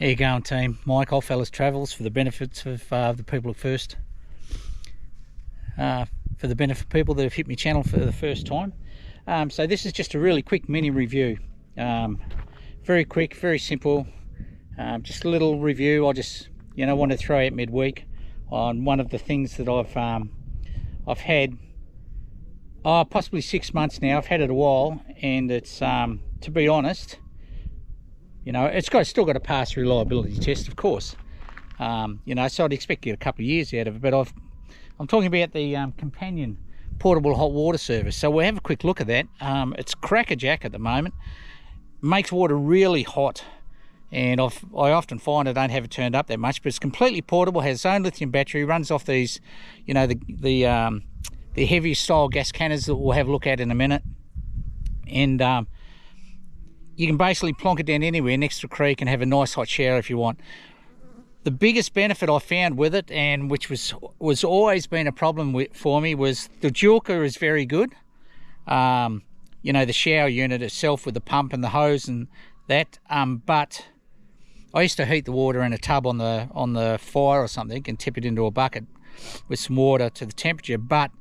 you going, team? Mike, Oddfellas Travels, for the benefits of the people at first. For the benefit of people that have hit my channel for the first time. So this is just a really quick mini review. Very quick, very simple. Just a little review. I just, want to throw out midweek on one of the things that I've had possibly 6 months now. I've had it a while, and it's to be honest, it's still got to pass the reliability test, of course. So I'd expect to get a couple of years out of it, but I'm talking about the Campanion portable hot water service. So we'll have a quick look at that. It's crackerjack at the moment. Makes water really hot, and I often find I don't have it turned up that much, but it's completely portable, has its own lithium battery, runs off these, the heavy style gas cannons that we'll have a look at in a minute. And you can basically plonk it down anywhere next to a creek and have a nice hot shower if you want. The biggest benefit I found with it, and which was always been a problem for me, was the Julka is very good. The shower unit itself with the pump and the hose and that. But I used to heat the water in a tub on the fire or something and tip it into a bucket with some water to the temperature. But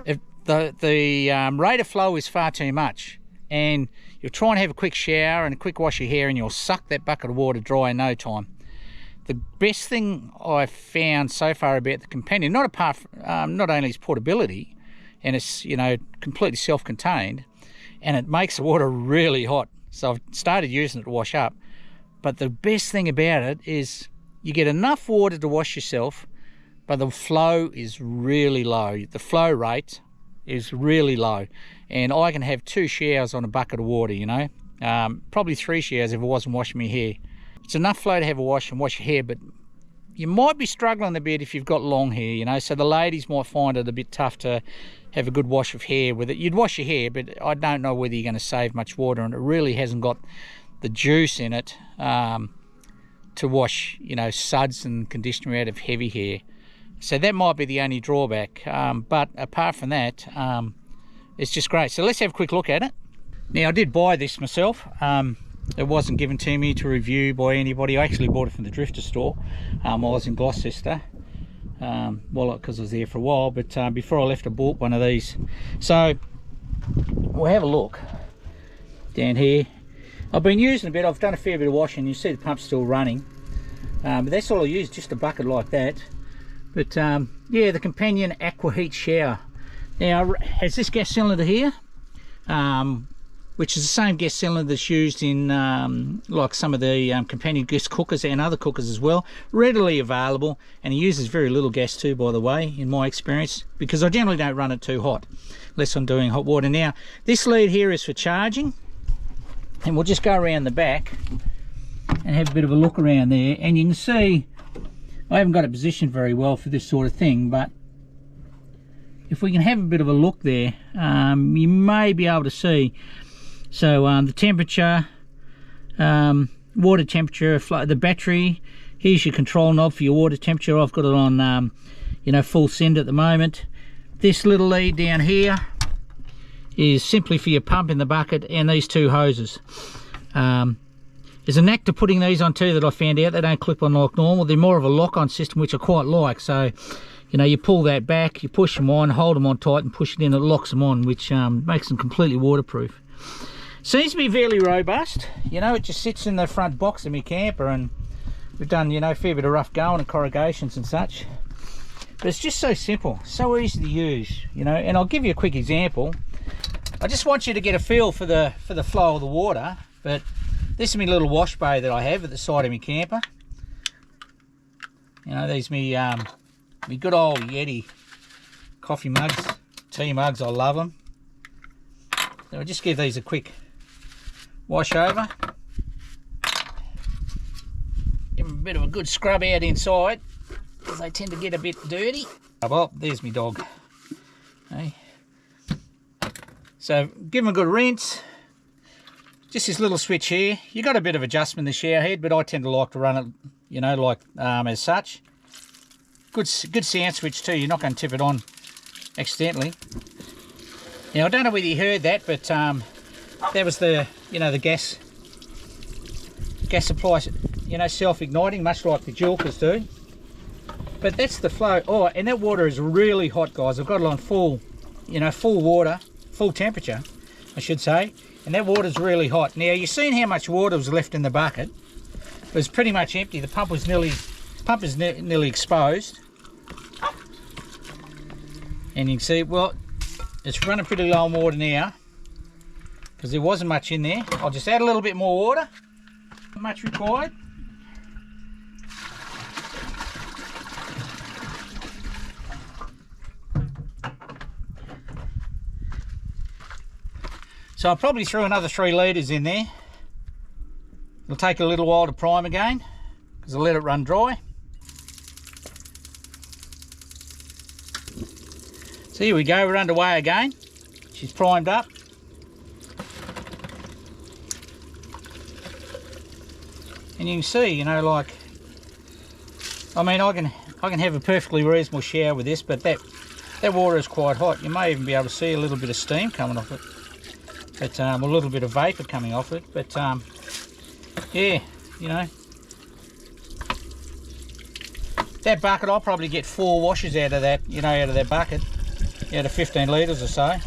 if the rate of flow is far too much, and you'll try and have a quick shower and a quick wash of your hair, and you'll suck that bucket of water dry in no time. The best thing I've found so far about the Campanion, not only its portability, and it's completely self-contained, and it makes the water really hot. So I've started using it to wash up. But the best thing about it is you get enough water to wash yourself, but the flow is really low. The flow rate is really low, and I can have 2 showers on a bucket of water. Probably 3 showers if I wasn't washing my hair. It's enough flow to have a wash and wash your hair, but you might be struggling a bit if you've got long hair, so the ladies might find it a bit tough to have a good wash of hair with it. You'd wash your hair, but I don't know whether you're going to save much water, and it really hasn't got the juice in it to wash, suds and conditioner out of heavy hair. So that might be the only drawback, but apart from that, it's just great. So let's have a quick look at it. Now, I did buy this myself. It wasn't given to me to review by anybody. I actually bought it from the Drifter store. I was in Gloucester, because I was there for a while, but before I left I bought one of these. So we'll have a look down here. I've been using a bit. I've done a fair bit of washing. You see the pump's still running, but that's all I use, just a bucket like that. But yeah, the Campanion Aqua heat shower. Now, has this gas cylinder here, which is the same gas cylinder that's used in like some of the Campanion gas cookers and other cookers as well. Readily available, and it uses very little gas too, by the way, in my experience, because I generally don't run it too hot unless I'm doing hot water. Now, this lead here is for charging, and we'll just go around the back and have a bit of a look around there, and you can see I haven't got it positioned very well for this sort of thing, but if we can have a bit of a look there, you may be able to see. So the temperature, water temperature, the battery. Here's your control knob for your water temperature. I've got it on full send at the moment. This little lead down here is simply for your pump in the bucket, and these 2 hoses. There's a knack to putting these on too that I found out. They don't clip on like normal. They're more of a lock-on system, which I quite like. So you pull that back, you push them on, hold them on tight and push it in, it locks them on, which makes them completely waterproof. Seems to be fairly robust. It just sits in the front box of my camper, and we've done a fair bit of rough going and corrugations and such. But it's just so simple, so easy to use, and I'll give you a quick example. I just want you to get a feel for the flow of the water. But this is my little wash bay that I have at the side of my camper. These me good old Yeti coffee mugs, tea mugs. I love them. So I'll just give these a quick wash over. Give them a bit of a good scrub out inside, because they tend to get a bit dirty. Oh, well, there's my dog. Hey. So give them a good rinse. Just this little switch here. You got a bit of adjustment in the shower head, but I tend to like to run it, as such. Good sound switch too. You're not going to tip it on accidentally. Now, I don't know whether you heard that, but that was the, the gas supply you know, self-igniting, much like the Julkas do. But that's the flow. Oh, and that water is really hot, guys. I've got it on full, you know, full water, full temperature, I should say. And that water's really hot. Now, you've seen how much water was left in the bucket. It was pretty much empty. The pump was nearly exposed. And you can see, well, it's running pretty low on water now because there wasn't much in there. I'll just add a little bit more water. Not much required. So I'll probably throw another 3 litres in there. It'll take a little while to prime again because I'll let it run dry. So here we go, we're underway again. She's primed up. And you can see, you know, like, I mean, I can have a perfectly reasonable shower with this, but that water is quite hot. You may even be able to see a little bit of steam coming off it. But a little bit of vapour coming off it, but yeah, you know, that bucket, I'll probably get 4 washes out of that, you know, out of that bucket, out of 15 litres or so.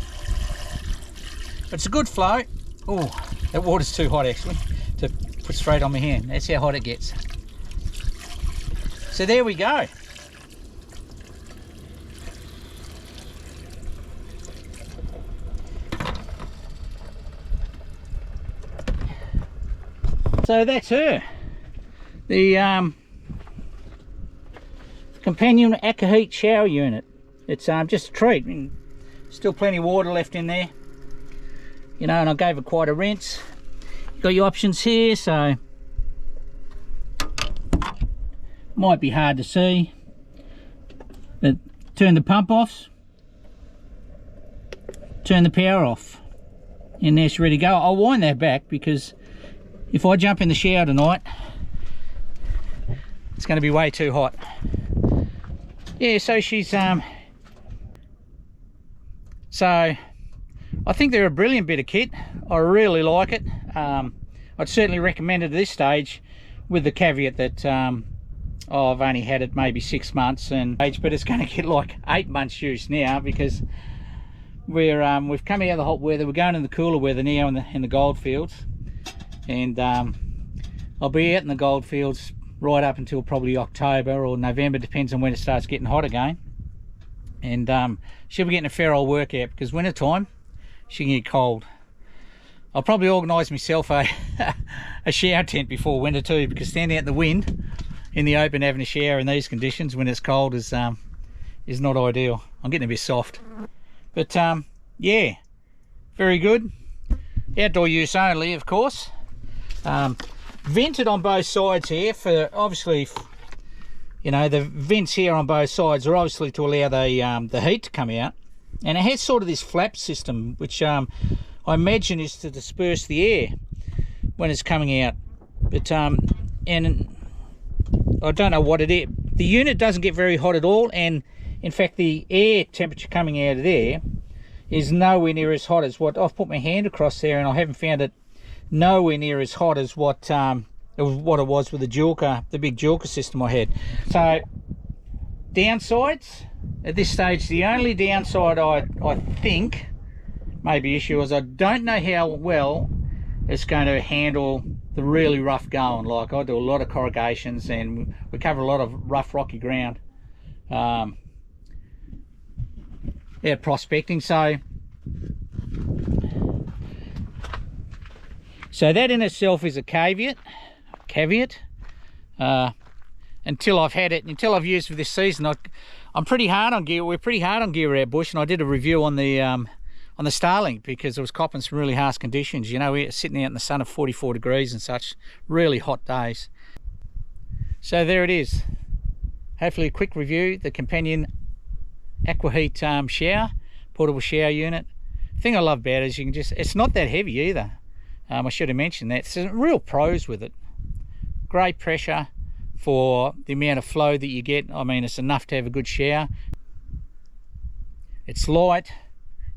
But it's a good flow. Oh, that water's too hot actually to put straight on my hand. That's how hot it gets. So there we go. So that's her, the Campanion Aqua Heat shower unit. It's just a treat. I mean, still plenty of water left in there, you know, and I gave it quite a rinse. You've got your options here, so might be hard to see, but turn the pump off, turn the power off, and there it's ready to go. I'll wind that back because if I jump in the shower tonight, it's going to be way too hot. Yeah, so she's so I think they're a brilliant bit of kit. I really like it. I'd certainly recommend it at this stage, with the caveat that I've only had it maybe 6 months, but it's going to get like 8 months use now because we've come out of the hot weather. We're going in the cooler weather now in the goldfields. And I'll be out in the goldfields right up until probably October or November, depends on when it starts getting hot again. And she'll be getting a fair old workout because winter time she can get cold. I'll probably organise myself a shower tent before winter too, because standing out in the wind in the open having a shower in these conditions when it's cold is not ideal. I'm getting a bit soft, but yeah, very good. Outdoor use only, of course. Vented on both sides here for, obviously, you know, the vents here on both sides are obviously to allow the heat to come out, and it has sort of this flap system which I imagine is to disperse the air when it's coming out, but and I don't know what it is. The unit doesn't get very hot at all, and in fact the air temperature coming out of there is nowhere near as hot as what I've put my hand across there, and I haven't found it nowhere near as hot as what it was with the Julka, the big Julka system I had. So downsides at this stage, the only downside I think maybe issue is I don't know how well it's going to handle the really rough going. Like, I do a lot of corrugations and we cover a lot of rough rocky ground, yeah, prospecting. So that in itself is a caveat. Until I've had it, until I've used for this season, I'm pretty hard on gear. We're pretty hard on gear out bush, and I did a review on the Starlink because it was copping some really harsh conditions. You know, we're sitting out in the sun of 44 degrees and such, really hot days. So there it is. Hopefully a quick review, the Campanion Aqua Heat shower, portable shower unit. The thing I love about it is you can just, it's not that heavy either. I should have mentioned that. It's real pros with it. Great pressure for the amount of flow that you get. I mean, it's enough to have a good shower. It's light,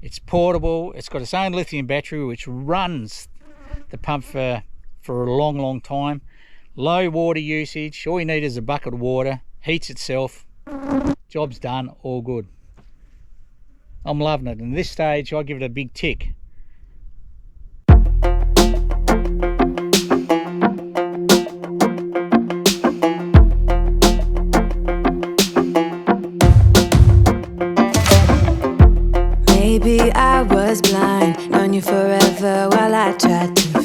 it's portable, it's got its own lithium battery which runs the pump for a long time. low water usage. All you need is a bucket of water, heats itself, job's done, all good. I'm loving it, and at this stage I give it a big tick. Maybe I was blind, known you forever while I tried to